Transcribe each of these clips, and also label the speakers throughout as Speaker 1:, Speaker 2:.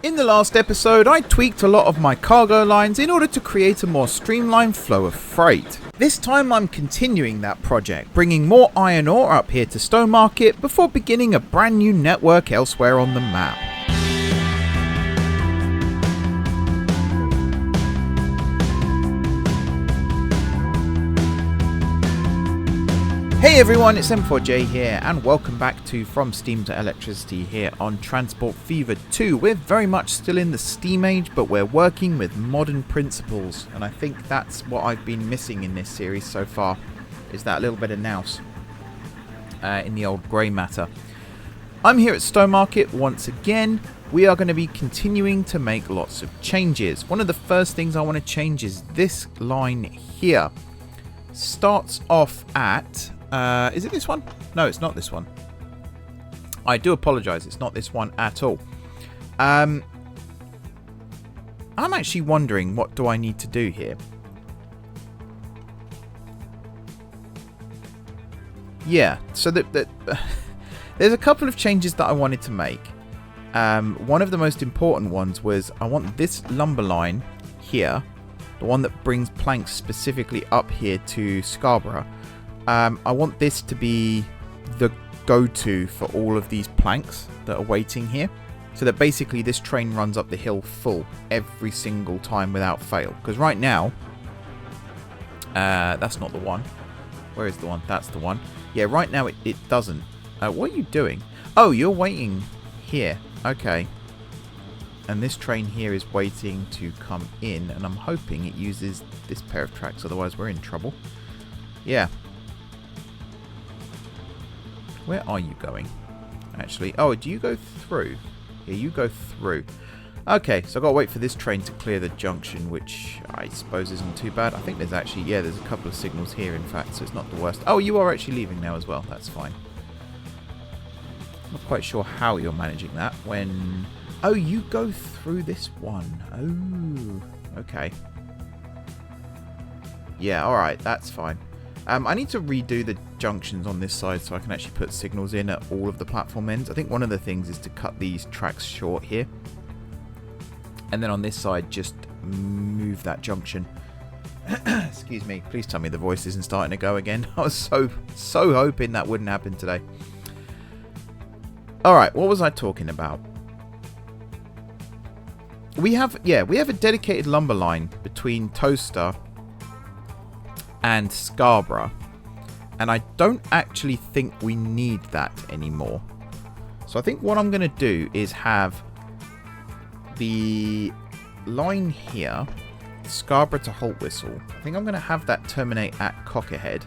Speaker 1: In the last episode, I tweaked a lot of my cargo lines in order to create a more streamlined flow of freight. This time I'm continuing that project, bringing more iron ore up here to Stowmarket before beginning a brand new network elsewhere on the map. Hey everyone, it's M4J here and welcome back to From Steam to Electricity here on Transport Fever 2. We're very much still in the Steam age, but we're working with modern principles, and I think that's what I've been missing in this series so far, is that little bit of nous in the old grey matter. I'm here at Stowmarket once again. We are going to be continuing to make lots of changes. One of the first things I want to change is this line here. Starts off at... is it this one? No, it's not this one. I do apologise, it's not this one at all. I'm actually wondering, what do I need to do here? Yeah, so there's a couple of changes that I wanted to make. One of the most important ones was I want this lumber line here, the one that brings planks specifically up here to Scarborough. I want this to be the go-to for all of these planks that are waiting here, so that basically this train runs up the hill full every single time without fail. Because right now, that's not the one. Where is the one? That's the one. Yeah, right now it doesn't. What are you doing? Oh, you're waiting here. Okay. And this train here is waiting to come in, and I'm hoping it uses this pair of tracks, otherwise we're in trouble. Yeah. Where are you going? Actually, oh, do you go through? Yeah, you go through. Okay, so I've got to wait for this train to clear the junction, which I suppose isn't too bad. I think there's actually, yeah, there's a couple of signals here, in fact, so it's not the worst. Oh, you are actually leaving now as well. That's fine. I'm not quite sure how you're managing that when... Oh, you go through this one. Oh, okay. Yeah, alright, that's fine. I need to redo the junctions on this side so I can actually put signals in at all of the platform ends. I think one of the things is to cut these tracks short here. And then on this side, just move that junction. Excuse me. Please tell me the voice isn't starting to go again. I was so hoping that wouldn't happen today. Alright, what was I talking about? We have a dedicated lumber line between Toaster and Scarborough, and I don't actually think we need that anymore. So I think what I'm going to do is have the line here, Scarborough to Haltwhistle. I think I'm going to have that terminate at Cockerhead.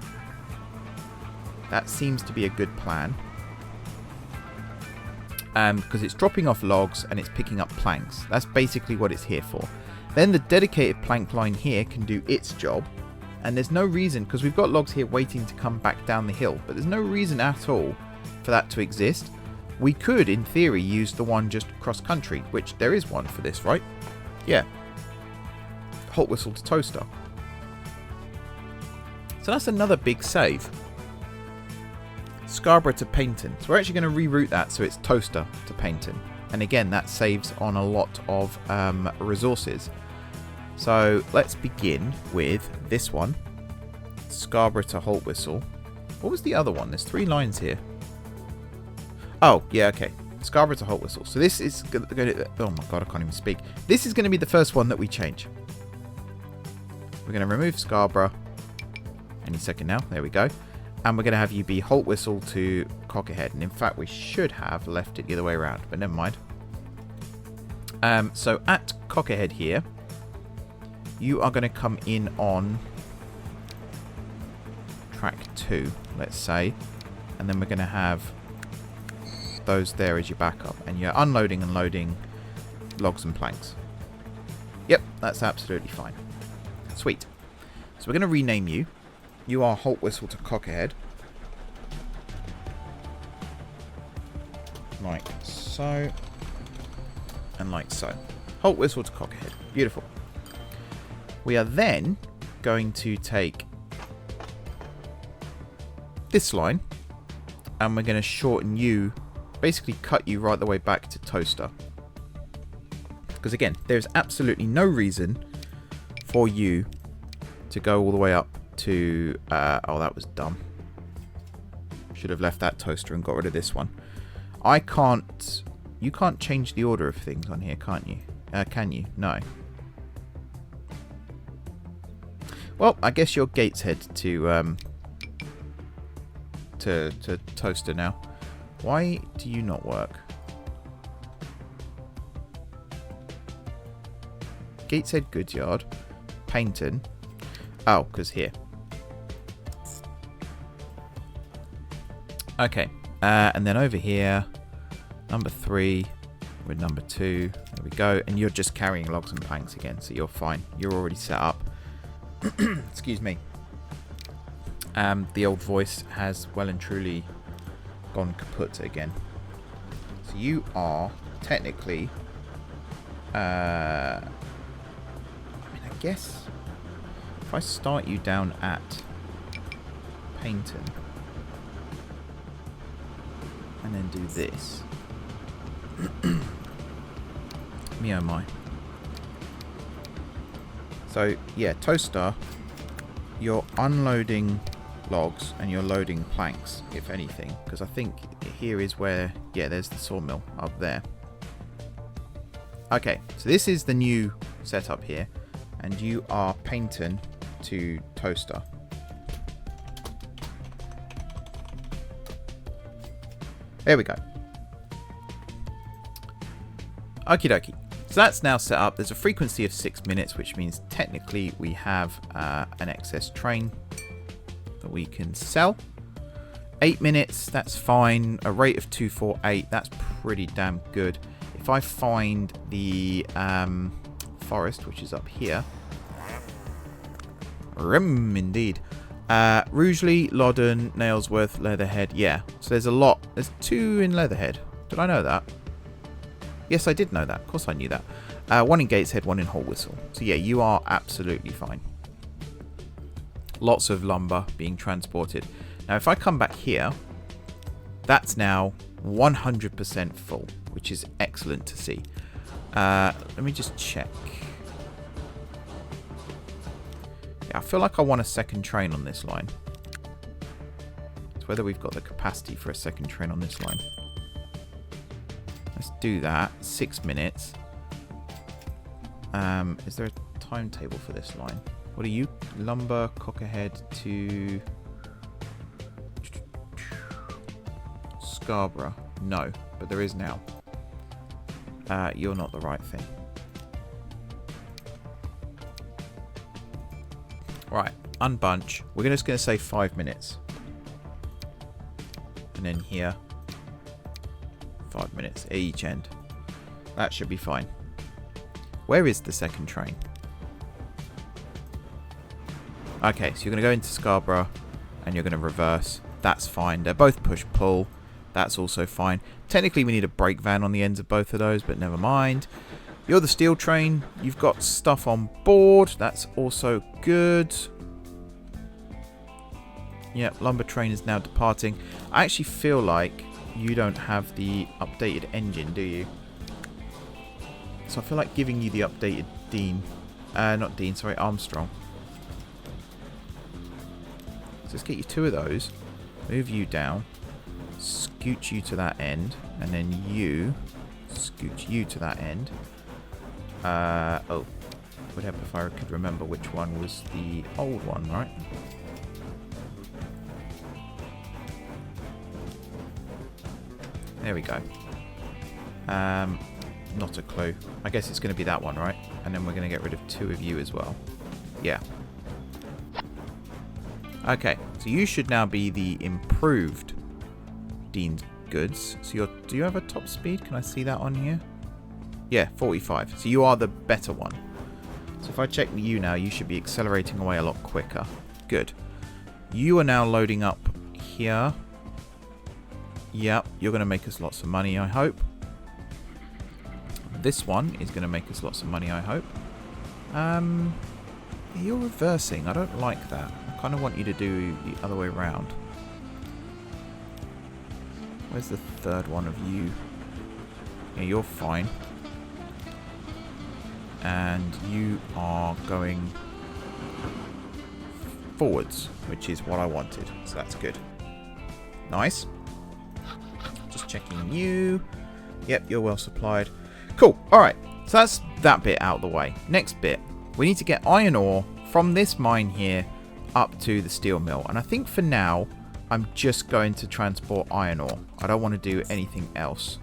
Speaker 1: That seems to be a good plan. Because it's dropping off logs and it's picking up planks. That's basically what it's here for. Then the dedicated plank line here can do its job. And there's no reason, because we've got logs here waiting to come back down the hill, but there's no reason at all for that to exist. We could, in theory, use the one just cross-country, which there is one for this, right? Yeah. Haltwhistle to Toaster. So that's another big save. Scarborough to Paynton. So we're actually going to reroute that so it's Toaster to Paynton. And again, that saves on a lot of resources. So let's begin with this one, Scarborough to Haltwhistle. What was the other one? There's 3 lines here. Oh, yeah, okay. Scarborough to Haltwhistle. So this is going to... Oh my god, I can't even speak. This is going to be the first one that we change. We're going to remove Scarborough. Any second now. There we go. And we're going to have you be Haltwhistle to Cockerhead. And in fact, we should have left it the other way around, but never mind. So at Cockerhead here, you are going to come in on track 2, let's say, and then we're going to have those there as your backup, and you're unloading and loading logs and planks. Yep, that's absolutely fine. Sweet. So we're going to rename you. You are Haltwhistle to Cockerhead. Like so. And like so. Haltwhistle to Cockerhead. Beautiful. We are then going to take this line and we're going to shorten you, basically cut you right the way back to Toaster. Because again, there's absolutely no reason for you to go all the way up to... oh, that was dumb. Should have left that toaster and got rid of this one. I can't... You can't change the order of things on here, can't you? Can you? No. Well, I guess you're Gateshead to toaster now. Why do you not work? Gateshead Goodyard. Paynton. Oh, because here. Okay. And then over here, number 3 with number 2. There we go. And you're just carrying logs and planks again, so you're fine. You're already set up. Excuse me. The old voice has well and truly gone kaput again. So you are technically... I mean, I guess if I start you down at Paynton and then do this. Me oh my. So, yeah, toaster, you're unloading logs and you're loading planks, if anything. Because I think here is where... Yeah, there's the sawmill up there. Okay, so this is the new setup here. And you are Paynton to toaster. There we go. Okie dokie. So that's now set up. There's a frequency of 6 minutes, which means technically we have an excess train that we can sell. 8 minutes, that's fine. A rate of 248, that's pretty damn good. If I find the forest, which is up here. Indeed. Rugeley, Loddon, Nailsworth, Leatherhead. Yeah, so there's a lot. There's 2 in Leatherhead. Did I know that? Yes, I did know that. Of course I knew that. 1 in Gateshead, 1 in Hallwhistle. So yeah, you are absolutely fine. Lots of lumber being transported. Now, if I come back here, that's now 100% full, which is excellent to see. Let me just check. Yeah, I feel like I want a second train on this line. It's whether we've got the capacity for a second train on this line. Let's do that. 6 minutes. Is there a timetable for this line? What are you? Lumber, Cockerhead to Scarborough. No, but there is now. You're not the right thing. Right, unbunch. We're just going to say 5 minutes. And then here. 5 minutes at each end. That should be fine. Where is the second train? Okay, so you're going to go into Scarborough and you're going to reverse. That's fine. They're both push-pull. That's also fine. Technically, we need a brake van on the ends of both of those, but never mind. You're the steel train. You've got stuff on board. That's also good. Yep, lumber train is now departing. I actually feel like you don't have the updated engine, do you? So I feel like giving you the updated Dean. Not Dean, sorry, Armstrong. So let's get you 2 of those. Move you down. Scoot you to that end. And then you scoot you to that end. Oh. Would help if I could remember which one was the old one, right? There we go. Not a clue. I guess it's going to be that one, right? And then we're going to get rid of 2 of you as well. Yeah. Okay, so you should now be the improved Dean's Goods. So do you have a top speed? Can I see that on here? Yeah, 45. So you are the better one. So if I check you now, you should be accelerating away a lot quicker. Good. You are now loading up here. Yep, you're going to make us lots of money, I hope. This one is going to make us lots of money, I hope. You're reversing. I don't like that. I kind of want you to do the other way around. Where's the third one of you? Yeah, you're fine. and you are going forwards, which is what I wanted. So that's good. Nice. Just checking you. Yep, you're well supplied. Cool. Alright, so that's that bit out of the way. Next bit, we need to get iron ore from this mine here up to the steel mill. And I think for now, I'm just going to transport iron ore. I don't want to do anything else.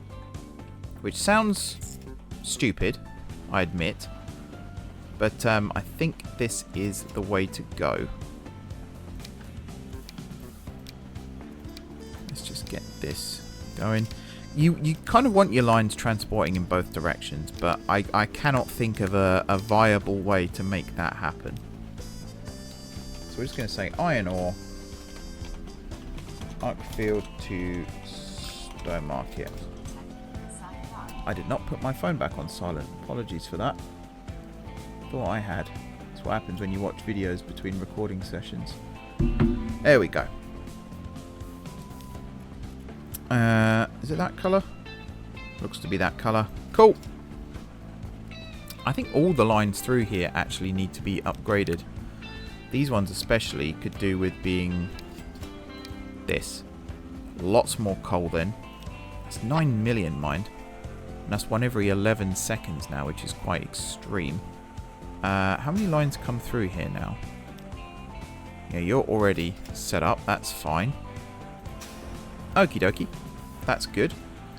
Speaker 1: Which sounds stupid, I admit. But I think this is the way to go. Let's just get this going. You kind of want your lines transporting in both directions, but I cannot think of a viable way to make that happen. So we're just going to say iron ore, Arkfield to Stowmarket. I did not put my phone back on silent. Apologies for that. Thought I had. That's what happens when you watch videos between recording sessions. There we go. Is it that colour? Looks to be that colour. Cool. I think all the lines through here actually need to be upgraded. These ones especially could do with being this. Lots more coal then. That's 9 million, mind. And that's one every 11 seconds now, which is quite extreme. How many lines come through here now? Yeah, you're already set up. That's fine. Okie dokie. That's good.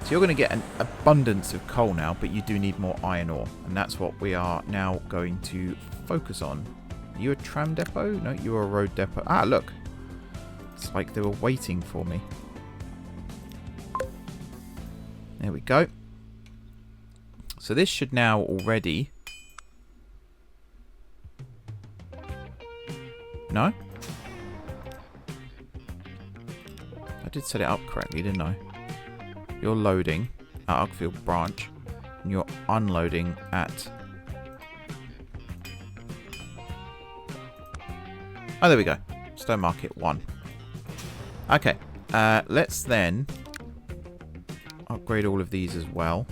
Speaker 1: So you're going to get an abundance of coal now, but you do need more iron ore. And that's what we are now going to focus on. Are you a tram depot? No, you're a road depot. Ah, look. It's like they were waiting for me. There we go. So this should now already... No? I did set it up correctly, didn't I? You're loading at Arkfield branch, and you're unloading at... Oh, there we go. Stowmarket 1. Okay, let's then upgrade all of these as well.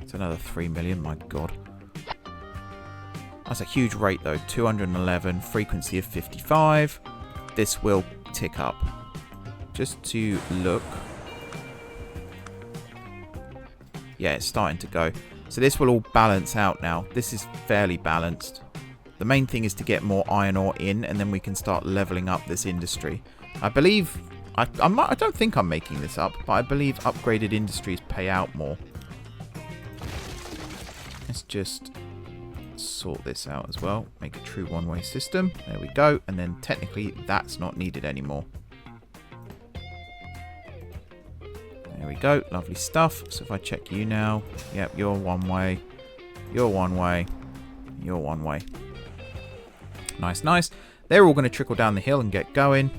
Speaker 1: It's another 3 million, my god. That's a huge rate though, 211, frequency of 55. This will tick up. Just to look. Yeah, it's starting to go. So this will all balance out now. This is fairly balanced. The main thing is to get more iron ore in, and then we can start leveling up this industry. I believe, I don't think I'm making this up, but I believe upgraded industries pay out more. Let's just sort this out as well. Make a true one-way system. There we go. And then technically that's not needed anymore. There we go. Lovely stuff. So if I check you now. Yep, you're one way. You're one way. You're one way. Nice, nice. They're all going to trickle down the hill and get going.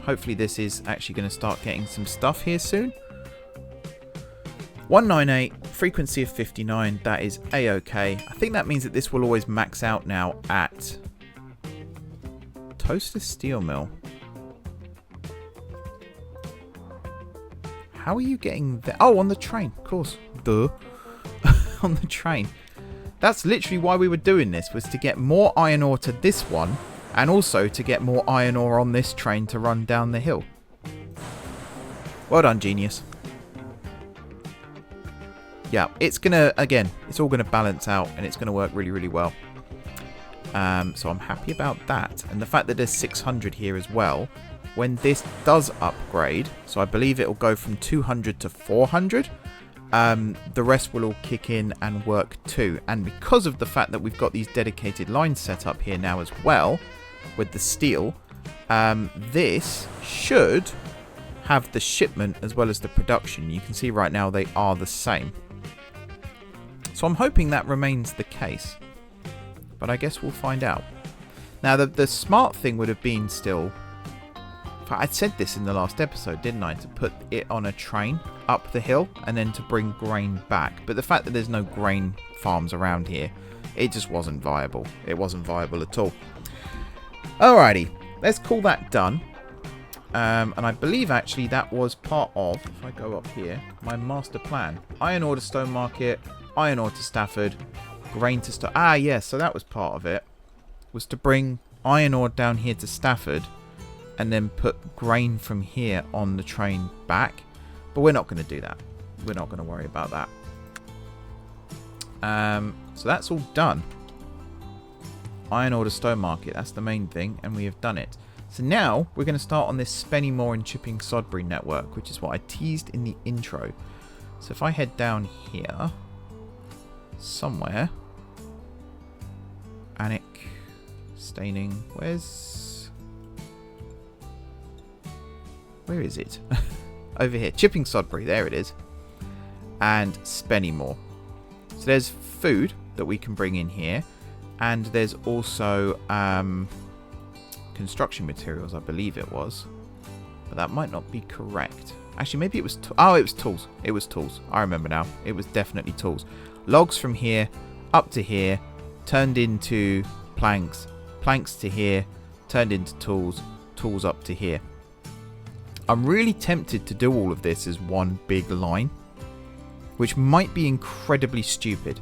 Speaker 1: Hopefully this is actually going to start getting some stuff here soon. 198, frequency of 59, that is A-OK. I think that means that this will always max out now at Toaster Steel Mill. How are you getting there? Oh, on the train, of course. Duh. On the train. That's literally why we were doing this, was to get more iron ore to this one, and also to get more iron ore on this train to run down the hill. Well done, genius. Yeah, it's gonna, again, it's all gonna balance out, and it's gonna work really, really well. So I'm happy about that. And the fact that there's 600 here as well, when this does upgrade, so I believe it'll go from 200 to 400, the rest will all kick in and work too. And because of the fact that we've got these dedicated lines set up here now as well, with the steel, this should have the shipment as well as the production. You can see right now they are the same. So I'm hoping that remains the case. But I guess we'll find out. Now the smart thing would have been still... I said this in the last episode, didn't I? To put it on a train up the hill and then to bring grain back. But the fact that there's no grain farms around here, it just wasn't viable. It wasn't viable at all. Alrighty, let's call that done. And I believe actually that was part of, if I go up here, my master plan. Iron ore to Stowmarket, iron ore to Stafford, grain to Ah, yes, so that was part of it. Was to bring iron ore down here to Stafford and then put grain from here on the train back. But we're not going to do that. We're not going to worry about that. So that's all done. Iron ore to Stowmarket, that's the main thing, and we have done it. So now we're going to start on this Spennymoor and Chipping Sodbury network, which is what I teased in the intro. So if I head down here somewhere, Anik, Staining, where is it? Over here, Chipping Sodbury, there it is, and Spennymoor. So there's food that we can bring in here, and there's also construction materials, I believe it was, but that might not be correct. Actually, maybe it was it was tools. It was tools. I remember now. It was definitely tools. Logs from here up to here turned into planks, planks to here turned into tools, tools up to here. I'm really tempted to do all of this as one big line, which might be incredibly stupid.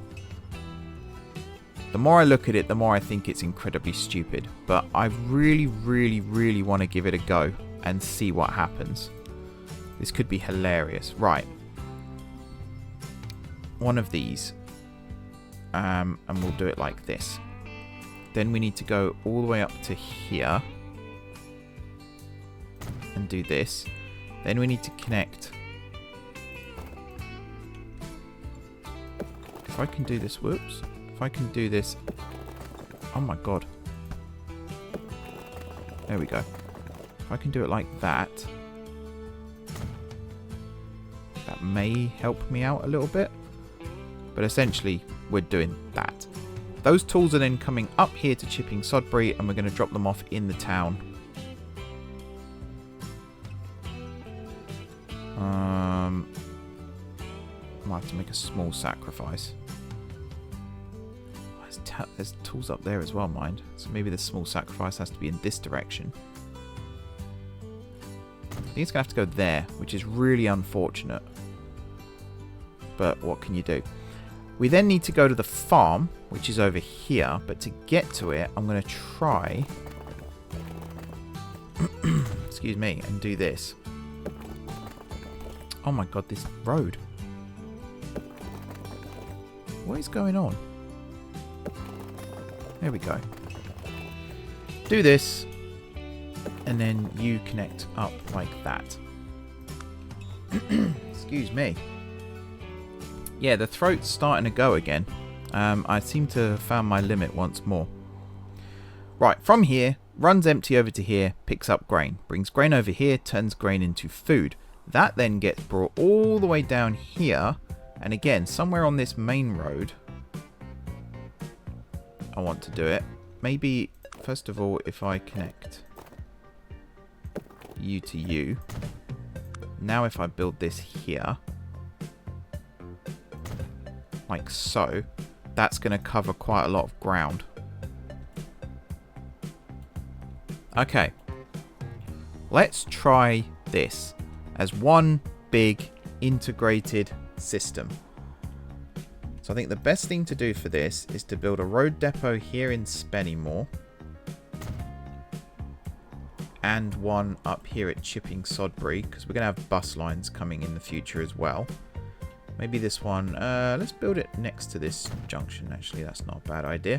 Speaker 1: The more I look at it, the more I think it's incredibly stupid. But I really, really, really want to give it a go and see what happens. This could be hilarious. Right. One of these. And we'll do it like this. Then we need to go all the way up to here. And do this. Then we need to connect. If I can do this, whoops. If I can do this, oh my god. There we go. If I can do it like that, that may help me out a little bit. But essentially, we're doing that. Those tools are then coming up here to Chipping Sodbury, and we're going to drop them off in the town. I might have to make a small sacrifice. There's tools up there as well, mind. So maybe the small sacrifice has to be in this direction. I think it's going to have to go there, which is really unfortunate. But what can you do? We then need to go to the farm, which is over here. But to get to it, I'm going to try... excuse me, and do this. Oh my god, this road. What is going on? There we go. Do this, and then you connect up like that. Excuse me. Yeah, the throat's starting to go again. I seem to have found my limit once more. Right, from here, runs empty over to here, picks up grain. Brings grain over here, turns grain into food. That then gets brought all the way down here, and again, somewhere on this main road, I want to do it. Maybe, first of all, if I connect you to you. Now if I build this here, like so, that's going to cover quite a lot of ground. Okay. Let's try this as one big integrated system. So I think the best thing to do for this is to build a road depot here in Spennymoor. And one up here at Chipping Sodbury, because we're going to have bus lines coming in the future as well. Maybe this one, let's build it next to this junction, actually. That's not a bad idea.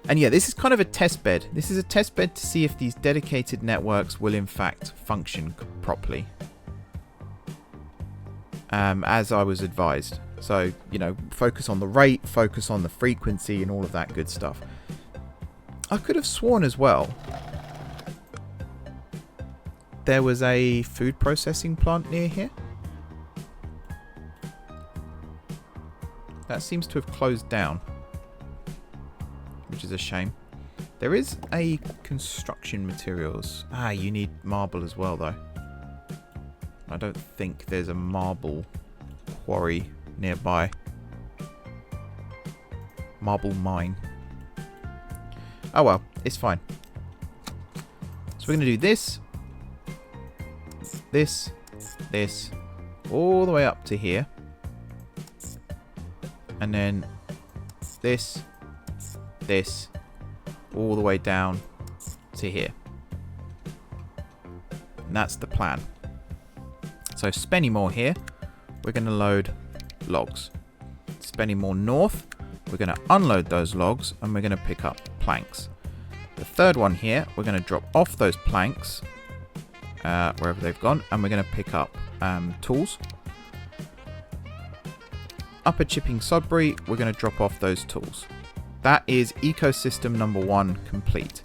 Speaker 1: And yeah, this is kind of a test bed. This is a test bed to see if these dedicated networks will in fact function properly. As I was advised. So, you know, focus on the rate, focus on the frequency and all of that good stuff. I could have sworn as well there was a food processing plant near here. That seems to have closed down, which is a shame. There is a construction materials. Ah, you need marble as well, though. I don't think there's a marble quarry nearby. Marble mine. Oh well, it's fine. So we're going to do this, this, this, all the way up to here. And then this, this, all the way down to here. And that's the plan. So Spennymoor here, we're going to load logs. Spennymoor North, we're going to unload those logs and we're going to pick up planks. The third one here, we're going to drop off those planks wherever they've gone, and we're going to pick up tools. Upper Chipping Sodbury, we're going to drop off those tools. That is ecosystem number 1 complete.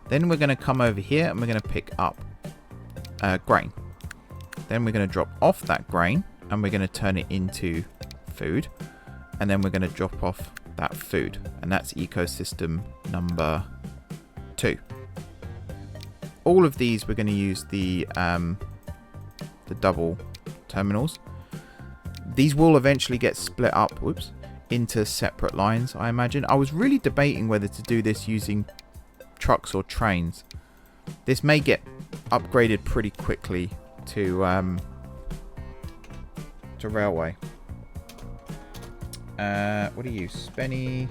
Speaker 1: Then we're going to come over here and we're going to pick up grain. Then we're going to drop off that grain and we're going to turn it into food. And then we're going to drop off that food. And that's ecosystem number 2. All of these we're going to use the double terminals. These will eventually get split up into separate lines, I imagine. I was really debating whether to do this using trucks or trains. This may get upgraded pretty quickly to railway. What do you use? Spenny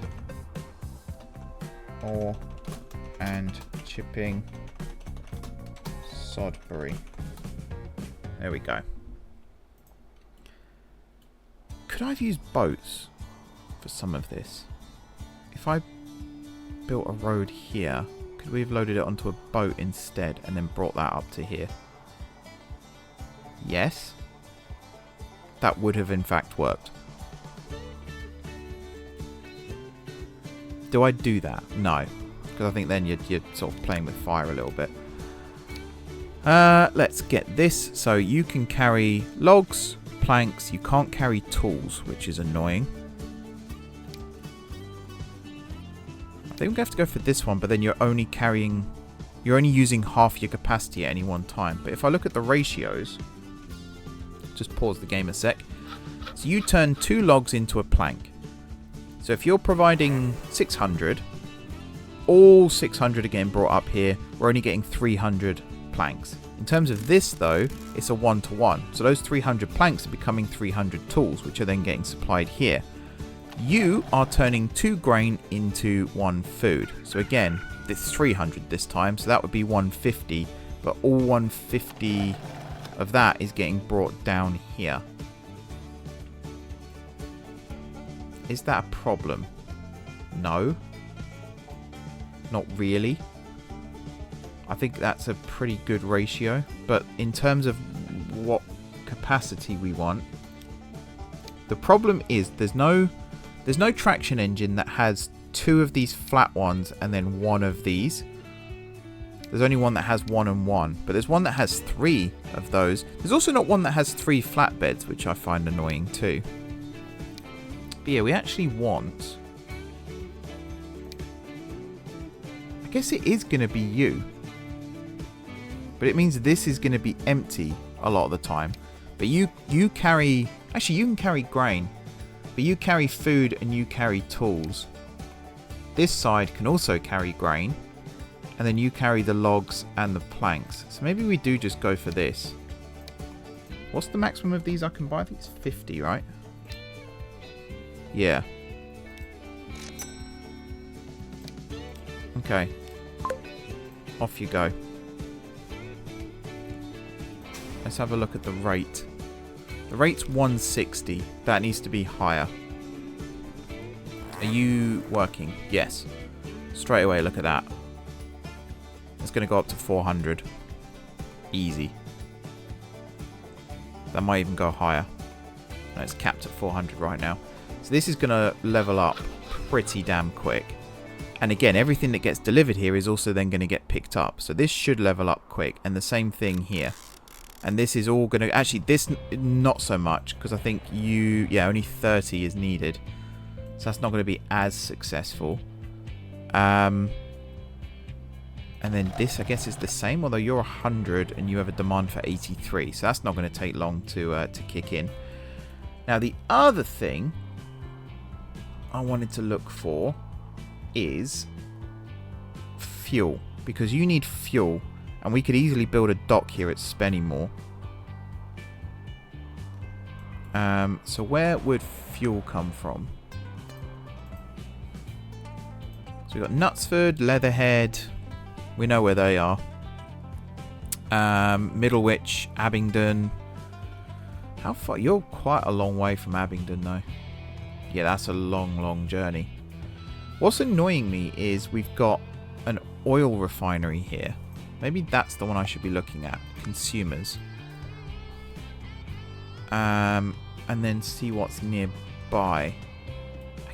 Speaker 1: or and Chipping Sodbury. There we go. Could I have used boats for some of this? If I built a road here, could we have loaded it onto a boat instead and then brought that up to here? Yes. That would have in fact worked. Do I do that? No. Because I think then you're sort of playing with fire a little bit. Let's get this. So you can carry logs, planks. You can't carry tools, which is annoying. I think we have to go for this one, but then you're only using half your capacity at any one time. But if I look at the ratios, just pause the game a sec. So you turn 2 logs into a plank. So if you're providing 600, all 600 again brought up here, we're only getting 300 planks. In terms of this though, it's a 1-to-1. So those 300 planks are becoming 300 tools, which are then getting supplied here. You are turning 2 grain into 1 food. So again, it's 300 this time, so that would be 150, but all 150 of that is getting brought down here. Is that a problem? No. Not really. I think that's a pretty good ratio, but in terms of what capacity we want, the problem is there's no traction engine that has 2 of these flat ones and then 1 of these. There's only one that has 1 and 1, but there's one that has 3 of those. There's also not one that has 3 flatbeds, which I find annoying too. But yeah, we actually want... I guess it is going to be you. But it means this is going to be empty a lot of the time. But you carry... Actually, you can carry grain. But you carry food and you carry tools. This side can also carry grain. And then you carry the logs and the planks. So maybe we do just go for this. What's the maximum of these I can buy? I think it's 50, right? Yeah. Okay. Off you go. Let's have a look at the rate. The rate's 160. That needs to be higher. Are you working? Yes. Straight away, look at that. It's going to go up to 400. Easy. That might even go higher. No, it's capped at 400 right now. So this is going to level up pretty damn quick. And again, everything that gets delivered here is also then going to get picked up. So this should level up quick. And the same thing here. And this is all going to... Actually, this not so much. Because I think only 30 is needed. So that's not going to be as successful. And then this, I guess, is the same. Although you're 100 and you have a demand for 83. So that's not going to take long to kick in. Now, the other thing I wanted to look for is fuel. Because you need fuel. And we could easily build a dock here at Spennymoor. So where would fuel come from? So we've got Knutsford, Leatherhead. We know where they are. Middlewich, Abingdon. How far? You're quite a long way from Abingdon, though. Yeah, that's a long, long journey. What's annoying me is we've got an oil refinery here. Maybe that's the one I should be looking at. Consumers. And then see what's nearby.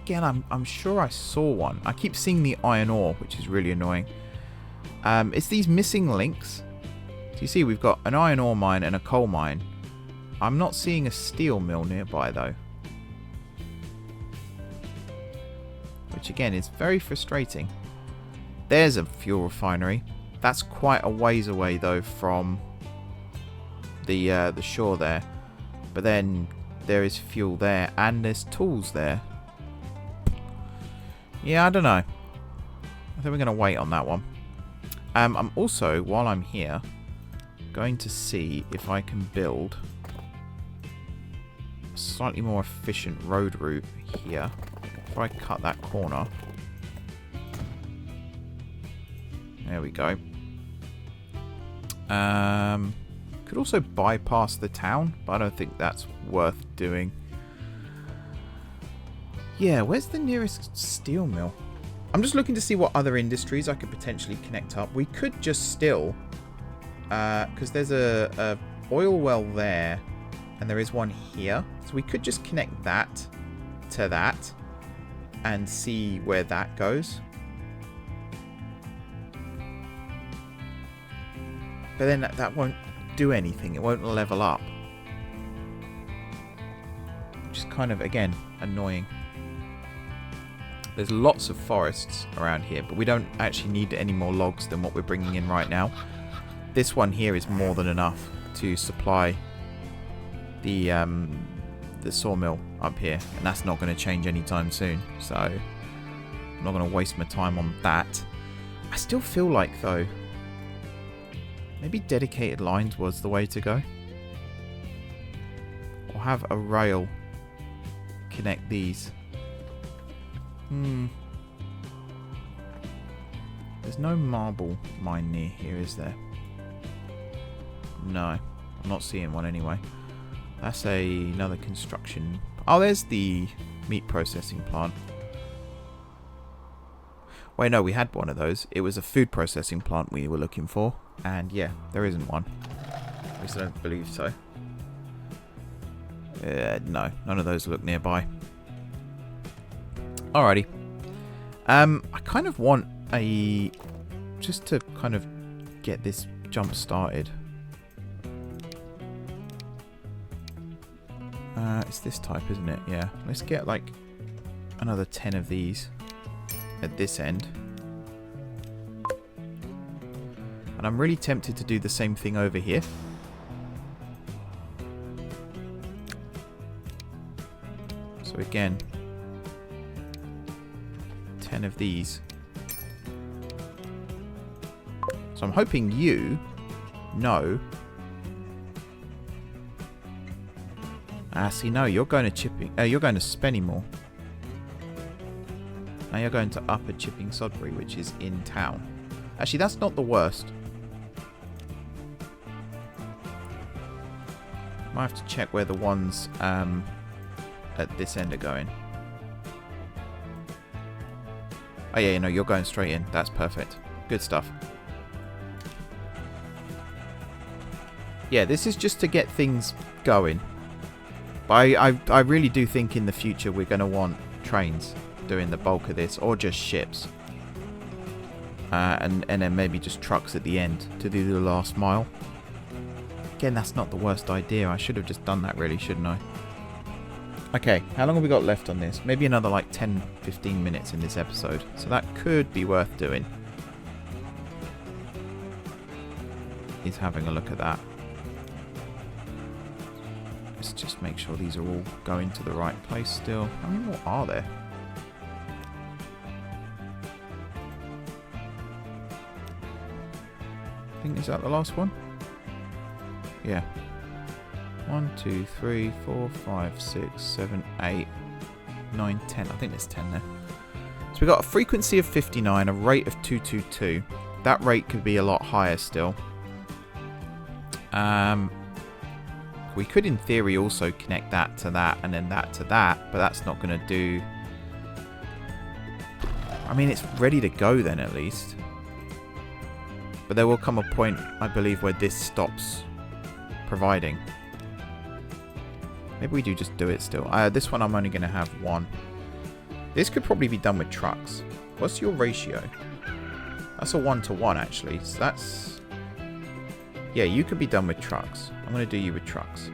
Speaker 1: Again, I'm sure I saw one. I keep seeing the iron ore, which is really annoying. It's these missing links. So you see, we've got an iron ore mine and a coal mine. I'm not seeing a steel mill nearby, though. Which, again, is very frustrating. There's a fuel refinery. That's quite a ways away, though, from the shore there. But then there is fuel there, and there's tools there. Yeah, I don't know. I think we're going to wait on that one. I'm also, while I'm here, going to see if I can build a slightly more efficient road route here. If I cut that corner. There we go. Could also bypass the town, but I don't think that's worth doing. Yeah, where's the nearest steel mill? I'm just looking to see what other industries I could potentially connect up. We could just still, because there's a oil well there, and there is one here. So we could just connect that to that and see where that goes. But then that won't do anything. It won't level up. Which is kind of, again, annoying. There's lots of forests around here, but we don't actually need any more logs than what we're bringing in right now. This one here is more than enough to supply the sawmill up here, and that's not going to change anytime soon. So I'm not going to waste my time on that. I still feel like, though, maybe dedicated lines was the way to go. Or have a rail connect these. There's no marble mine near here, is there? No, I'm not seeing one anyway. That's another construction. Oh, there's the meat processing plant. Wait, no, we had one of those. It was a food processing plant we were looking for. And yeah, there isn't one. At least I don't believe so. No, none of those look nearby. Alrighty. I kind of want just to kind of get this jump started. It's this type, isn't it? Yeah. Let's get like another 10 of these at this end. And I'm really tempted to do the same thing over here. So again, 10 of these. So I'm hoping you know. See, no, you're going to Chipping. You're going to Spennymoor. Now you're going to Upper Chipping Sodbury, which is in town. Actually, that's not the worst. Might have to check where the ones at this end are going. Oh yeah, no, you're going straight in. That's perfect. Good stuff. Yeah, this is just to get things going. But I really do think in the future we're going to want trains doing the bulk of this, or just ships. And then maybe just trucks at the end to do the last mile. Again, that's not the worst idea. I should have just done that really, shouldn't I? Okay, how long have we got left on this? Maybe another like 10-15 minutes in this episode. So that could be worth doing. Is having a look at that. Let's just make sure these are all going to the right place still. How many more are there? think, is that the last one? Yeah. 1, 2, 3, 4, 5, 6, 7, 8, 9, 10. I think there's 10 there. So we got a frequency of 59, a rate of 222. That rate could be a lot higher still. We could, in theory, also connect that to that and then that to that, but that's not going to do... I mean, it's ready to go then, at least. But there will come a point, I believe, where this stops providing. Maybe we do just do it still. This one I'm only going to have one. This could probably be done with trucks. What's your ratio? That's a 1-to-1, actually. So that's... Yeah, you could be done with trucks. I'm going to do you with trucks.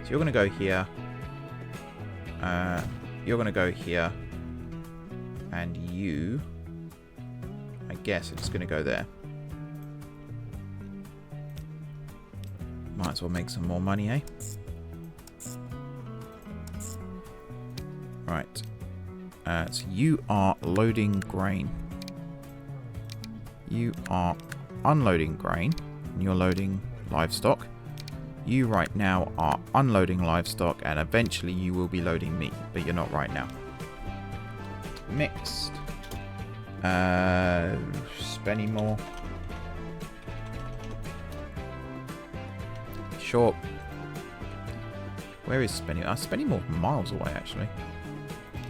Speaker 1: So you're going to go here. You're going to go here. And you... I guess it's going to go there. Might as well make some more money, eh? Right. So you are loading grain. You are unloading grain. And you're loading livestock. You right now are unloading livestock, and eventually you will be loading meat, but you're not right now. Mixed. Spenny more. Sure. Where is Spenny? Spenny more miles away, actually.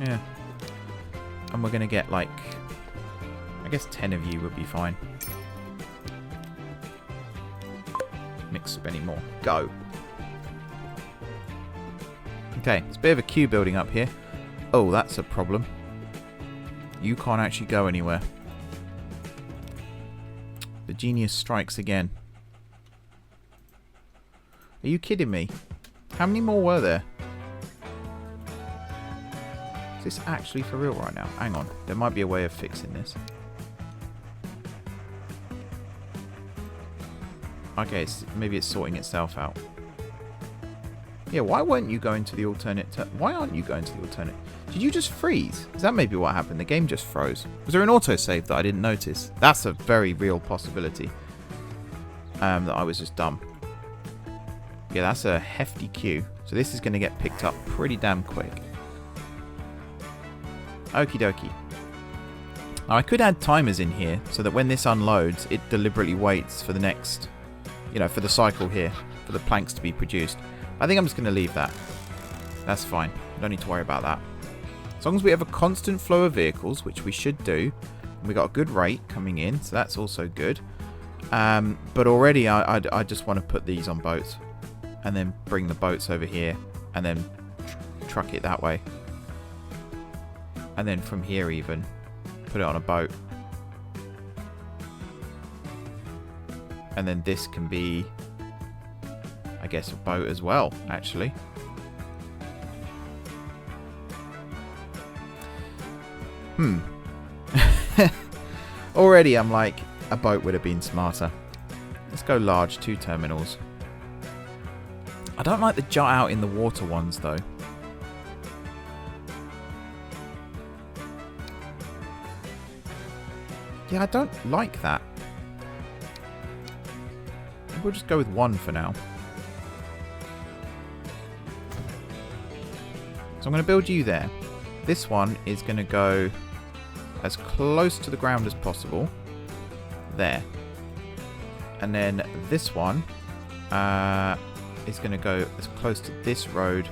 Speaker 1: Yeah. And we're going to get, like... I guess 10 of you would be fine. Mix Spenny more. Go. Okay, it's a bit of a queue building up here. Oh, that's a problem. You can't actually go anywhere. The genius strikes again. Are you kidding me? How many more were there? Is this actually for real right now? Hang on. There might be a way of fixing this. Okay, maybe it's sorting itself out. Yeah, why weren't you going to the alternate... Why aren't you going to the alternate... Did you just freeze? Is that maybe what happened? The game just froze. Was there an autosave that I didn't notice? That's a very real possibility. That I was just dumb. Yeah, that's a hefty queue. So this is going to get picked up pretty damn quick. Okie dokie. Now I could add timers in here so that when this unloads, it deliberately waits for the next... You know, for the cycle here. For the planks to be produced. I think I'm just going to leave that. That's fine. Don't need to worry about that. As long as we have a constant flow of vehicles, which we should do, and we got a good rate coming in, so that's also good. But already I just want to put these on boats, and then bring the boats over here, and then truck it that way. And then from here even, put it on a boat. And then this can be, I guess, a boat as well, actually. Already I'm like, a boat would have been smarter. Let's go large, 2 terminals. I don't like the jut out in the water ones though. Yeah, I don't like that. We'll just go with 1 for now. So I'm going to build you there. This one is going to go as close to the ground as possible. There. And then this one is going to go as close to this road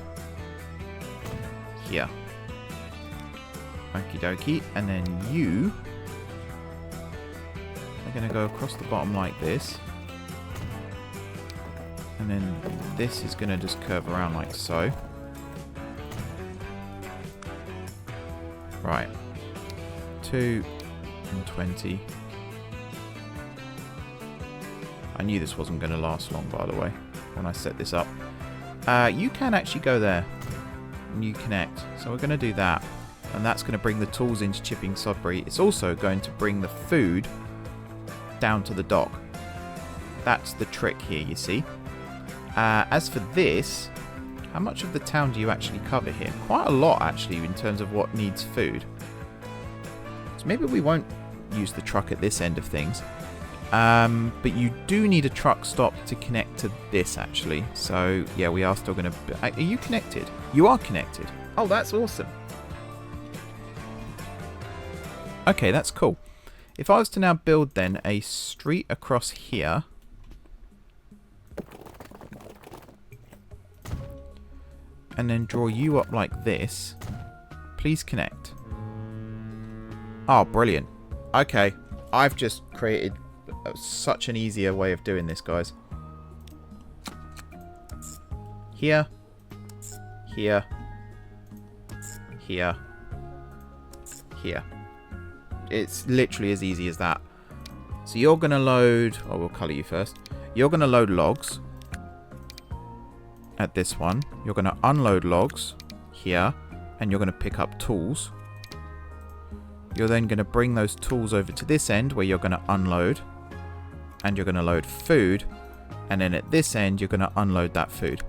Speaker 1: here. Okie dokie. And then you are going to go across the bottom like this. And then this is going to just curve around like so. Right. 2 and 20. I knew this wasn't going to last long, by the way, when I set this up. You can actually go there. And you connect. So we're going to do that. And that's going to bring the tools into Chipping Sodbury. It's also going to bring the food down to the dock. That's the trick here, you see. As for this, how much of the town do you actually cover here? Quite a lot, actually, in terms of what needs food. So maybe we won't use the truck at this end of things. But you do need a truck stop to connect to this, actually. So, yeah, we are still going to... Are you connected? You are connected. Oh, that's awesome. Okay, that's cool. If I was to now build, then, a street across here... and then draw you up like this, please connect. Oh, brilliant. Okay, I've just created such an easier way of doing this, guys. Here, here, here, here. It's literally as easy as that. So you're going to load... oh, we'll colour you first. You're going to load logs at this one. You're going to unload logs here, and you're going to pick up tools. You're then going to bring those tools over to this end where you're going to unload, and you're going to load food, and then at this end you're going to unload that food.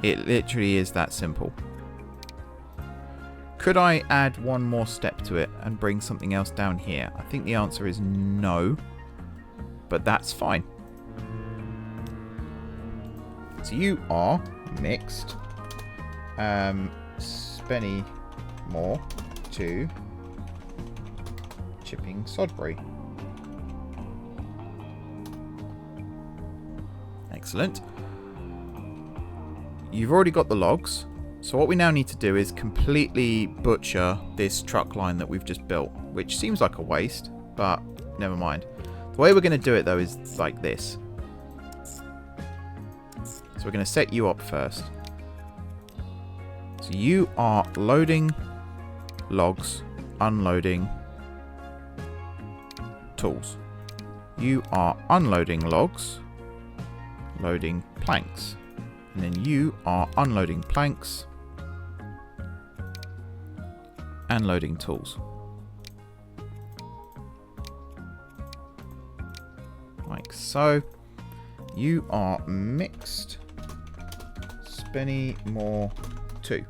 Speaker 1: It literally is that simple. Could I add one more step to it and bring something else down here? I think the answer is no, but that's fine. So you are mixed Spenny more to chipping Sodbury. Excellent. You've already got the logs. So what we now need to do is completely butcher this truck line that we've just built, which seems like a waste, but never mind. The way we're going to do it though is like this. So we're going to set you up first. So you are loading logs, unloading tools. You are unloading logs, loading planks. And then you are unloading planks and loading tools. Like so. You are mixed Spenny-more 2.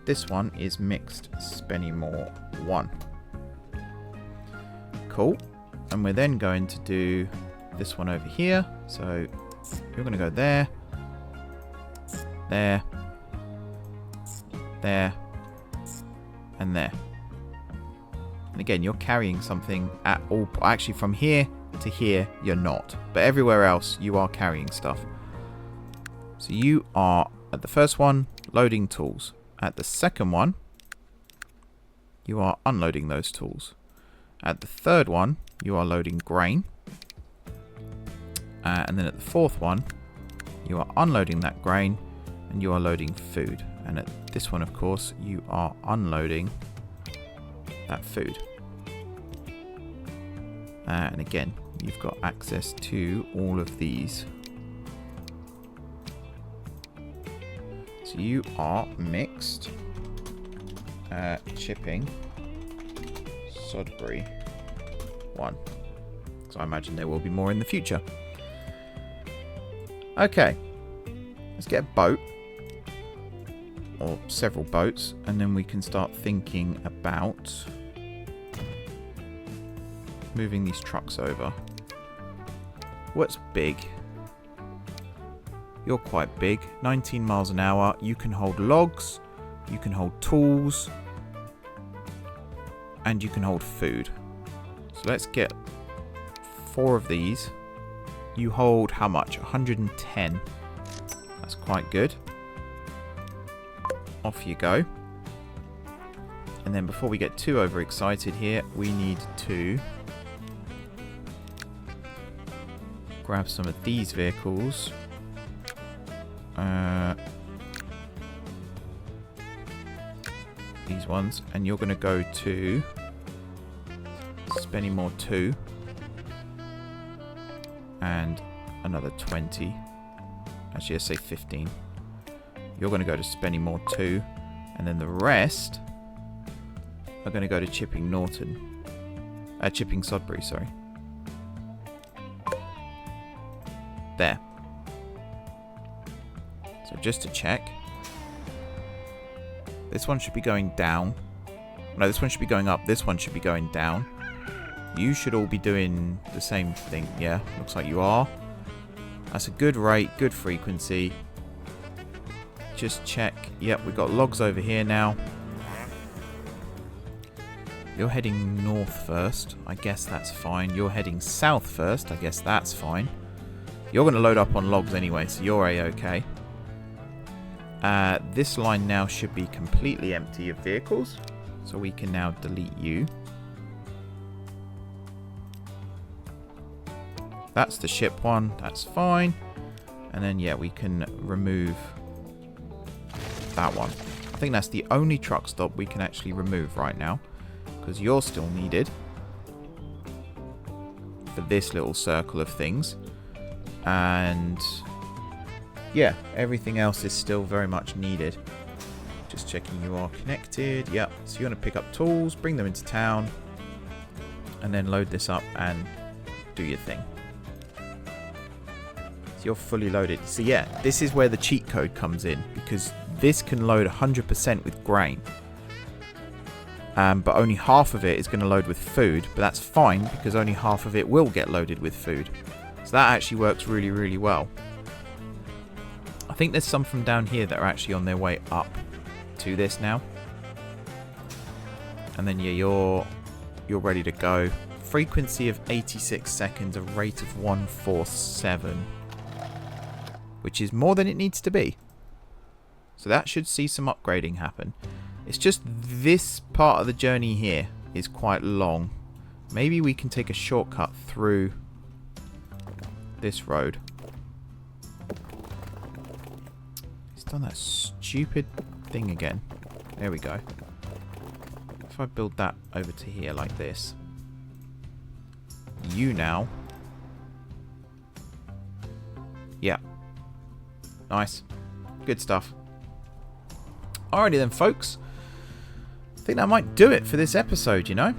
Speaker 1: This one is mixed Spenny-more 1. Cool. And we're then going to do this one over here. So you're going to go there, there, there, and there. And again, you're carrying something at all... actually, from here to here, you're not. But everywhere else, you are carrying stuff. So you are, at the first one, loading tools. At the second one, you are unloading those tools. At the third one, you are loading grain. And then at the fourth one, you are unloading that grain and you are loading food. And at this one, of course, you are unloading that food. And again, you've got access to all of these. So you are mixed chipping Sodbury 1. So I imagine there will be more in the future. Okay, let's get a boat, or several boats, and then we can start thinking about moving these trucks over. What's big? You're quite big, 19 miles an hour. You can hold logs, you can hold tools, and you can hold food. So let's get 4 of these. You hold how much? 110. That's quite good. Off you go. And then before we get too overexcited here, we need to grab some of these vehicles. These ones. And you're going to go to Spenny-more 2. And another 20. Actually, let's say 15. You're going to go to Spenny-more 2. And then the rest are going to go to Chipping Norton. Chipping Sodbury, sorry. There. So just to check. This one should be going down. No, this one should be going up. This one should be going down. You should all be doing the same thing. Yeah, looks like you are. That's a good rate, good frequency. Just check. Yep, we've got logs over here now. You're heading north first. I guess that's fine. You're heading south first. I guess that's fine. You're going to load up on logs anyway, so you're A-okay. This line now should be completely empty of vehicles. So we can now delete you. That's the ship one. That's fine. And then, yeah, we can remove that one. I think that's the only truck stop we can actually remove right now. Because you're still needed for this little circle of things. And yeah, everything else is still very much needed. Just checking you are connected. Yep. So you're going to pick up tools, bring them into town, and then load this up and do your thing. So you're fully loaded. So yeah, this is where the cheat code comes in, because this can load 100% with grain. But only half of it is going to load with food. But that's fine, because only half of it will get loaded with food. So that actually works really, really well. I think there's some from down here that are actually on their way up to this now. And then yeah, you're ready to go. Frequency of 86 seconds, a rate of 147. Which is more than it needs to be. So that should see some upgrading happen. It's just this part of the journey here is quite long. Maybe we can take a shortcut through this road. He's done that stupid thing again. There we go. If I build that over to here like this. You now. Yeah. Nice. Good stuff. Alrighty then, folks. I think that might do it for this episode, you know.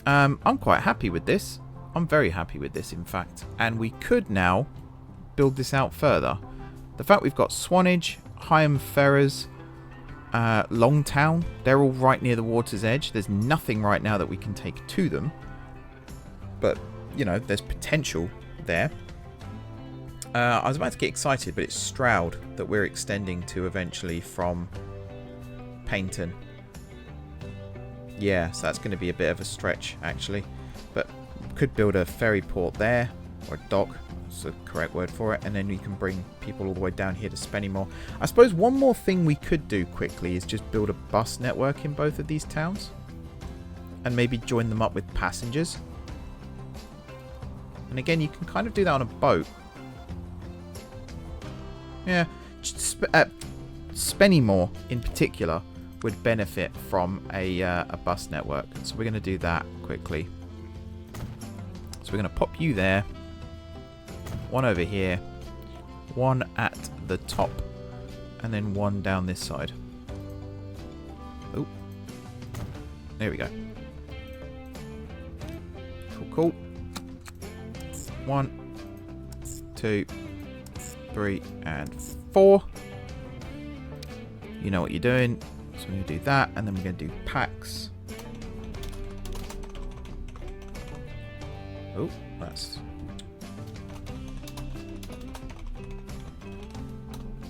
Speaker 1: I'm quite happy with this. I'm very happy with this, in fact. And we could now build this out further. The fact we've got Swanage, Higham Ferrers, Longtown, they're all right near the water's edge. There's nothing right now that we can take to them. But, you know, there's potential there. I was about to get excited, but it's Stroud that we're extending to eventually from Paynton. Yeah, so that's going to be a bit of a stretch, actually. But could build a ferry port there, or a dock, that's the correct word for it, and then we can bring people all the way down here to Spennymoor. I suppose one more thing we could do quickly is just build a bus network in both of these towns. And maybe join them up with passengers. And again, you can kind of do that on a boat. Yeah, Spennymoor in particular would benefit from a bus network. So we're going to do that quickly. So we're going to pop you there. One over here. One at the top. And then one down this side. Oh. There we go. Cool, cool. 1, 2, 3, and 4. You know what you're doing. So we're going to do that, and then we're going to do packs. Oh, that's...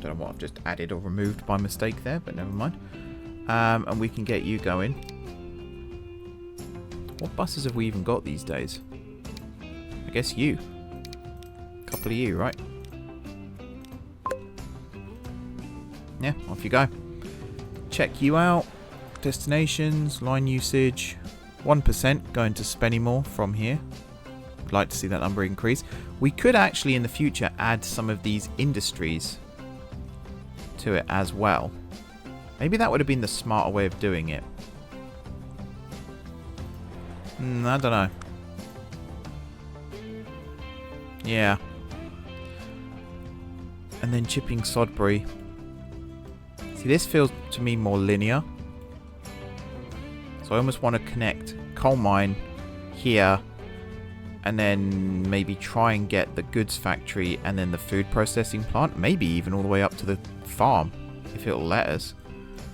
Speaker 1: don't know what I've just added or removed by mistake there, but never mind. And we can get you going. What buses have we even got these days? I guess you. A couple of you, right? Yeah, off you go. Check you out. Destinations, line usage, 1% going to Spennymoor from here. I'd like to see that number increase. We could actually in the future add some of these industries to it as well. Maybe that would have been the smarter way of doing it. I don't know. Yeah. And then chipping Sodbury. See, this feels to me more linear. So I almost want to connect coal mine here and then maybe try and get the goods factory and then the food processing plant, maybe even all the way up to the farm if it'll let us,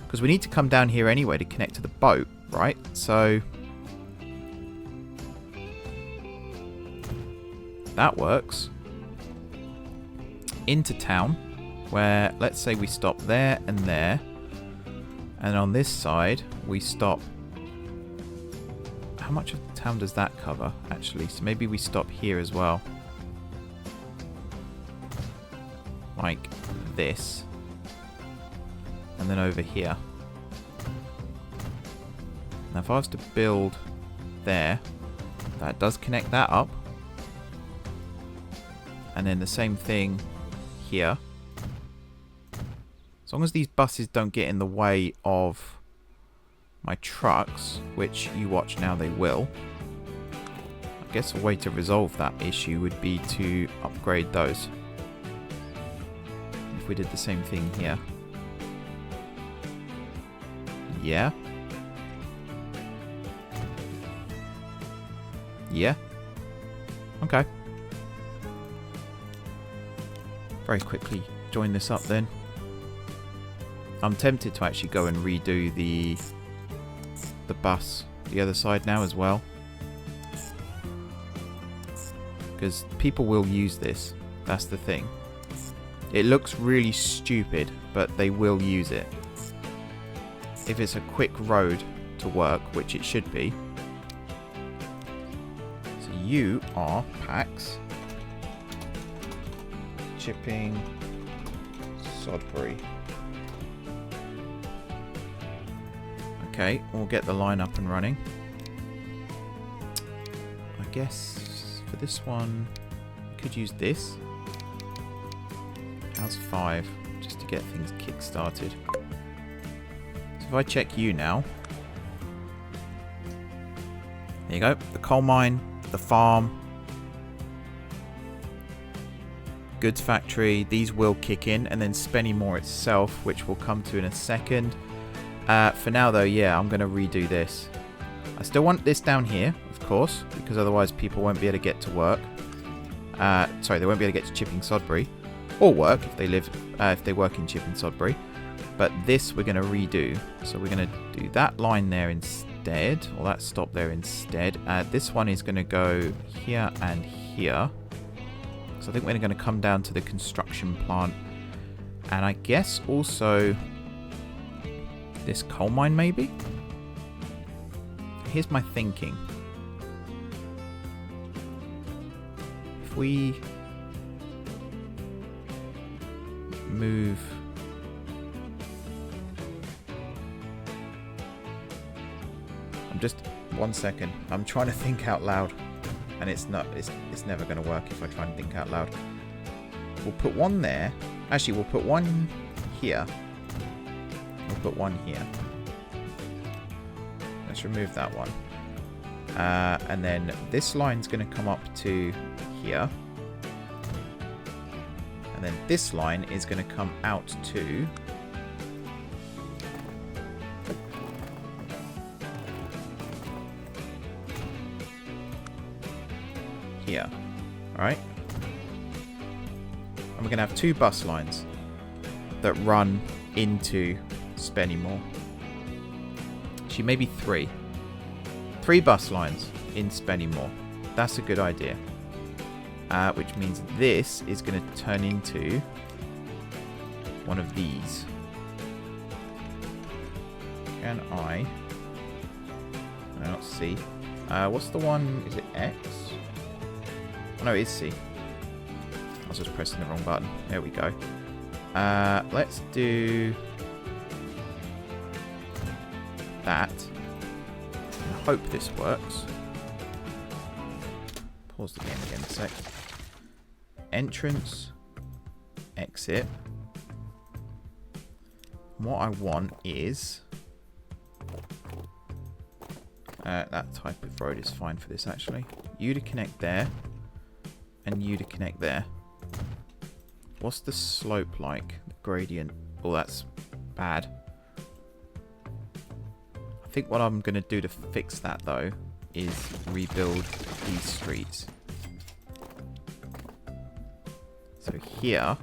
Speaker 1: because we need to come down here anyway to connect to the boat, right? So that works, into town, where let's say we stop there and there, and on this side we stop. How much of the town does that cover actually? So maybe we stop here as well, like this, and then over here. Now if I was to build there, that does connect that up. And then the same thing here. As long as these buses don't get in the way of my trucks, which you watch now they will. I guess a way to resolve that issue would be to upgrade those. If we did the same thing here. Yeah. Yeah. Okay. Very quickly join this up then. I'm tempted to actually go and redo the bus the other side now as well, because people will use this. That's the thing. It looks really stupid, but they will use it. If it's a quick road to work, which it should be. So you are Pax. Chipping Sodbury. Okay, we'll get the line up and running. I guess for this one, we could use this. How's 5? Just to get things kick-started. So if I check you now. There you go. The coal mine, the farm, goods factory. These will kick in. And then Spennymoor itself, which we'll come to in a second. For now, though, yeah, I'm going to redo this. I still want this down here, of course, because otherwise people won't be able to get to work. Sorry, they won't be able to get to Chipping Sodbury. Or work if they work in Chipping Sodbury. But this we're going to redo. So we're going to do that line there instead, or that stop there instead. This one is going to go here and here. So I think we're going to come down to the construction plant. And I guess also this coal mine maybe? Here's my thinking. If we move just 1 second. I'm trying to think out loud, and it's never going to work if I try and think out loud. We'll put one there. Actually, we'll put one here. We'll put one here. Let's remove that one. And then this line's going to come up to here. And then this line is going to come out to here. Alright. And we're going to have 2 bus lines that run into Spennymoor. Actually, maybe 3. 3 bus lines in Spennymoor. That's a good idea. Which means this is going to turn into one of these. Can I not C? What's the one? Is it X? Oh, no, it is C. I was just pressing the wrong button. There we go. Let's do that. I hope this works. Pause the game again a sec. Entrance, exit. What I want is that type of road is fine for this actually. You to connect there, and you to connect there. What's the slope like? The gradient? Oh, that's bad. I think what I'm going to do to fix that though is rebuild these streets. So here,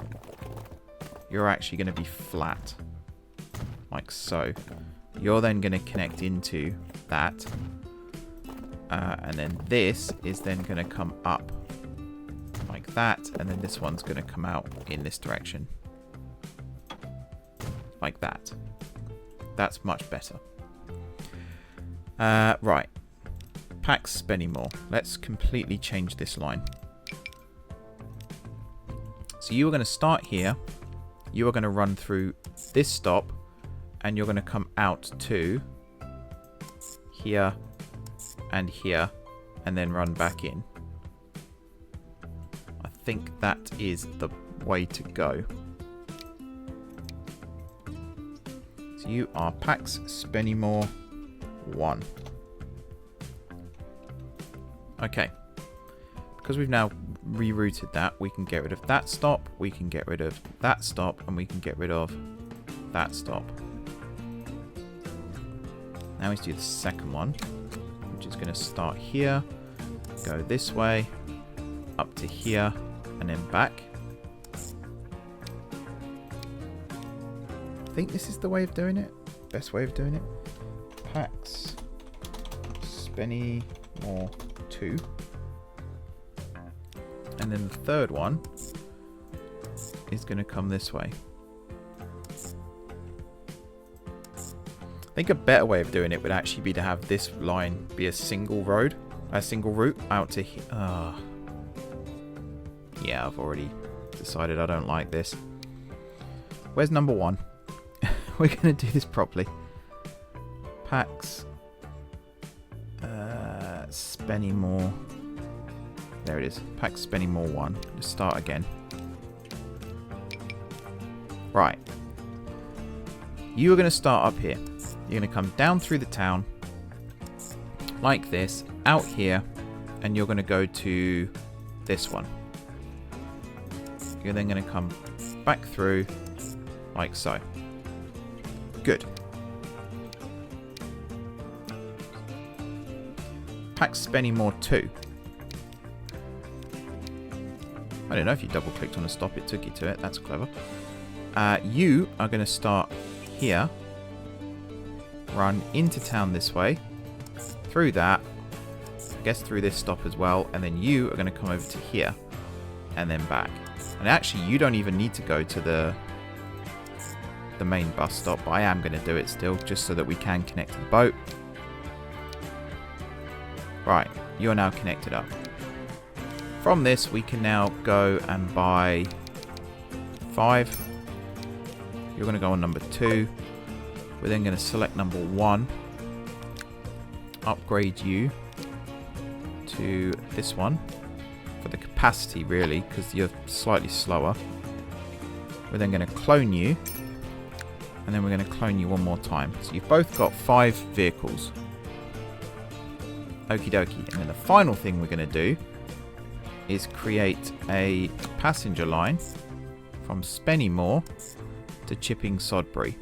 Speaker 1: you're actually going to be flat, like so. You're then going to connect into that, and then this is then going to come up that, and then this one's going to come out in this direction. Like that. That's much better. Right. Pax Spennymoor. Let's completely change this line. So you are going to start here. You are going to run through this stop, and you're going to come out to here and here, and then run back in. I think that is the way to go. So you are Pax Spennymoor 1. Okay. Because we've now rerouted that, we can get rid of that stop, we can get rid of that stop, and we can get rid of that stop. Now let's do the second one, which is going to start here, go this way, up to here, and then back. I think this is the way of doing it. Best way of doing it. Pax Spennymoor 2. And then the third one is going to come this way. I think a better way of doing it would actually be to have this line be a single road, a single route out to here. Yeah, I've already decided I don't like this. Where's number 1? We're going to do this properly. Pax Spennymoor. There it is. Pax Spennymoor 1. Let's start again. Right. You are going to start up here. You're going to come down through the town like this, out here, and you're going to go to this one. You're then going to come back through like so. Good. Pax Spennymoor 2. I don't know if you double clicked on a stop, it took you to it. That's clever. You are going to start here, run into town this way, through that, I guess through this stop as well, and then you are going to come over to here and then back. And actually, you don't even need to go to the main bus stop, but I am going to do it still, just so that we can connect to the boat. Right, you're now connected up. From this, we can now go and buy 5. You're going to go on number 2. We're then going to select number 1. Upgrade you to this one for the capacity, really, because you're slightly slower. We're then going to clone you, and then we're going to clone you one more time. So you've both got 5 vehicles. Okie dokie. And then the final thing we're going to do is create a passenger line from Spennymoor to Chipping Sodbury.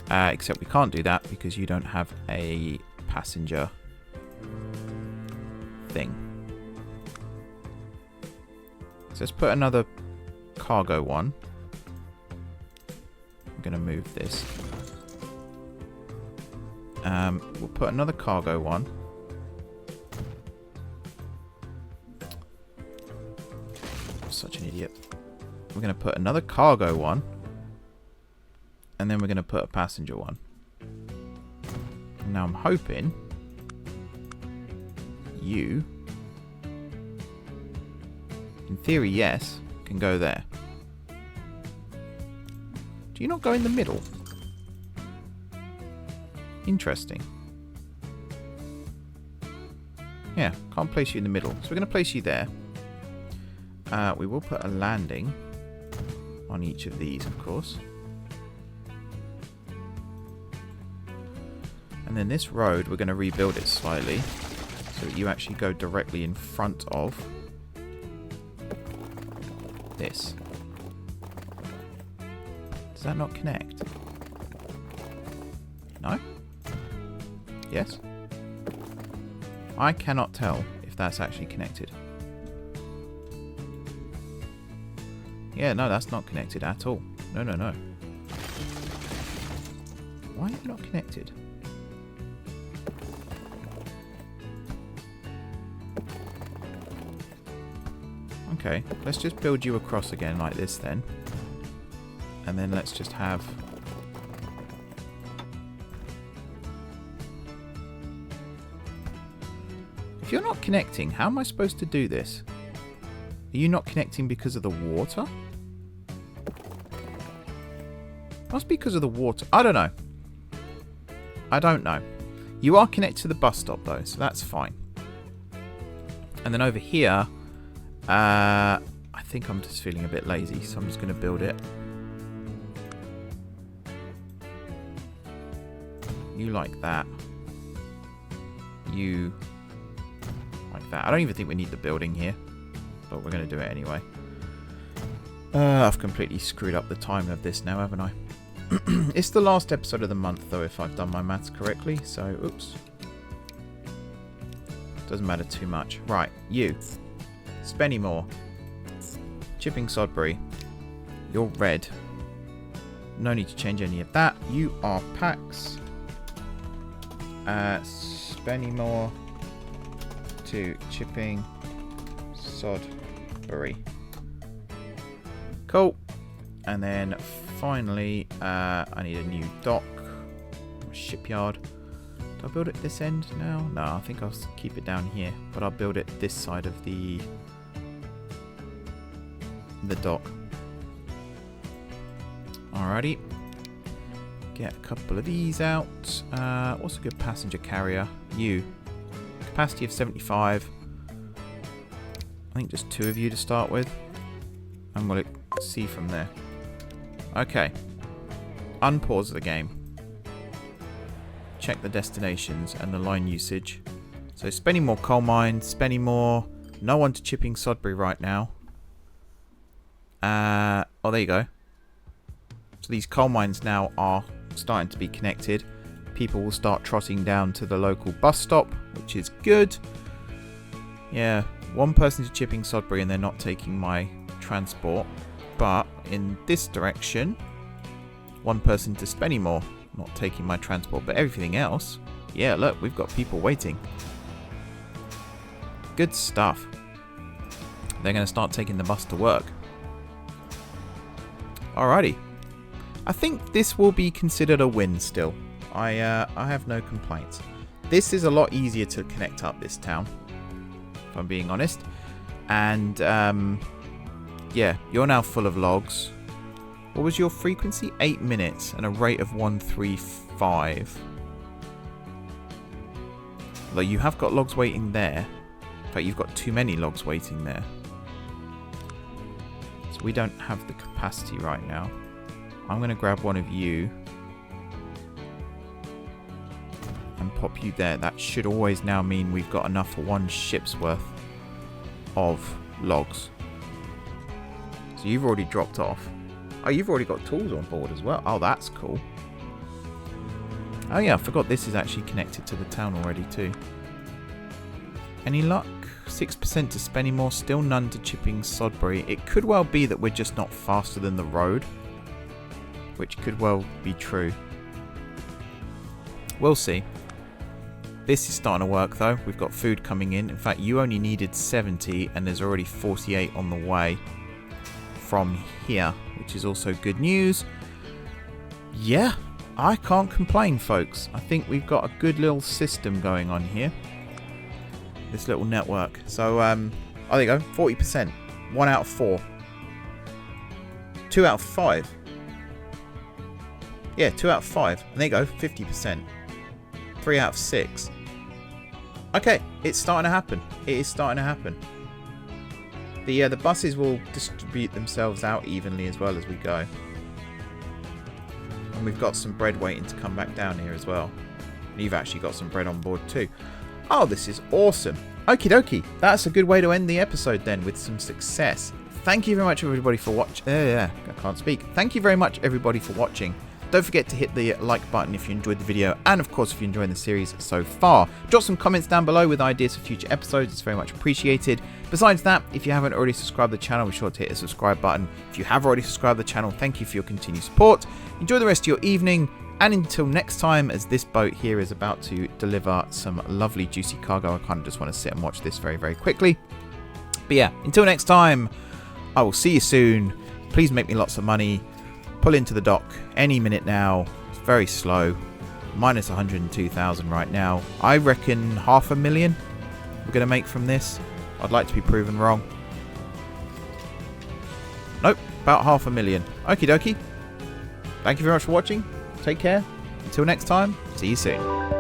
Speaker 1: Except we can't do that because you don't have a passenger thing. So let's put another cargo one. I'm going to move this. We'll put another cargo one. I'm such an idiot. We're going to put another cargo one. And then we're going to put a passenger one. Now I'm hoping you, in theory, yes, can go there. Do you not go in the middle? Interesting. Yeah, can't place you in the middle. So we're going to place you there. We will put a landing on each of these, of course. And then this road, we're going to rebuild it slightly so that you actually go directly in front of this. Does that not connect? No? Yes? I cannot tell if that's actually connected. Yeah, no, that's not connected at all. No, no, no. Why is it not connected? Okay, let's just build you across again like this then. And then let's just have... If you're not connecting, how am I supposed to do this? Are you not connecting because of the water? Must be because of the water. I don't know. I don't know. You are connected to the bus stop though, so that's fine. And then over here, I think I'm just feeling a bit lazy, so I'm just going to build it. You like that. You like that. I don't even think we need the building here, but we're going to do it anyway. I've completely screwed up the timing of this now, haven't I? It's the last episode of the month, though, if I've done my maths correctly, so, oops. Doesn't matter too much. Right, you. Spennymoor. Chipping Sodbury. You're red. No need to change any of that. You are Pax. Spennymoor to Chipping Sodbury. Cool. And then finally, I need a new dock. Shipyard. Do I build it this end now? No, I think I'll keep it down here. But I'll build it this side of the dock. Alrighty. Get a couple of these out. What's a good passenger carrier? You. Capacity of 75. I think just 2 of you to start with. And we'll see from there. Okay. Unpause the game. Check the destinations and the line usage. So Spennymoor coal mine, Spennymoor. No one to Chipping Sodbury right now. Oh, there you go. So these coal mines now are starting to be connected. People will start trotting down to the local bus stop, which is good. Yeah, 1 person to Chipping Sodbury and they're not taking my transport. But in this direction, 1 person to Spennymoor, not taking my transport. But everything else, yeah, look, we've got people waiting. Good stuff. They're going to start taking the bus to work. Alrighty. I think this will be considered a win still. I have no complaints. This is a lot easier to connect up, this town, if I'm being honest. And yeah, you're now full of logs. What was your frequency? 8 minutes and a rate of 135. Although you have got logs waiting there. In fact, you've got too many logs waiting there. So we don't have the capacity right now. I'm going to grab 1 of you and pop you there. That should always now mean we've got enough for 1 ship's worth of logs. So you've already dropped off. Oh, you've already got tools on board as well. Oh, that's cool. Oh yeah, I forgot this is actually connected to the town already too. Any luck? 6% to Spennymoor, still none to Chipping Sodbury. It could well be that we're just not faster than the road, which could well be true. We'll see. This is starting to work though. We've got food coming in. In fact, you only needed 70 and there's already 48 on the way from here, which is also good news. Yeah, I can't complain, folks. I think we've got a good little system going on here. This little network. So, oh, there you go. 40%. 1 out of 4. 2 out of 5. Yeah, 2 out of 5. And there you go. 50%. 3 out of 6. Okay, it's starting to happen. It is starting to happen. The buses will distribute themselves out evenly as well as we go. And we've got some bread waiting to come back down here as well. And you've actually got some bread on board too. Oh, this is awesome. Okie dokie. That's a good way to end the episode then, with some success. Thank you very much everybody for watching. I can't speak. Thank you very much everybody for watching. Don't forget to hit the like button if you enjoyed the video, and of course if you're enjoying the series so far. Drop some comments down below with ideas for future episodes, it's very much appreciated. Besides that, if you haven't already subscribed to the channel, be sure to hit the subscribe button. If you have already subscribed to the channel, thank you for your continued support. Enjoy the rest of your evening, and until next time, as this boat here is about to deliver some lovely juicy cargo, I kind of just want to sit and watch this very, very quickly. But But yeah, until next time, I will see you soon. Please make me lots of money. Pull into the dock any minute now. It's very slow. Minus 102,000 right now. I reckon 500,000 we're going to make from this. I'd like to be proven wrong. Nope, about 500,000. Okie dokie. Thank you very much for watching. Take care. Until next time, see you soon.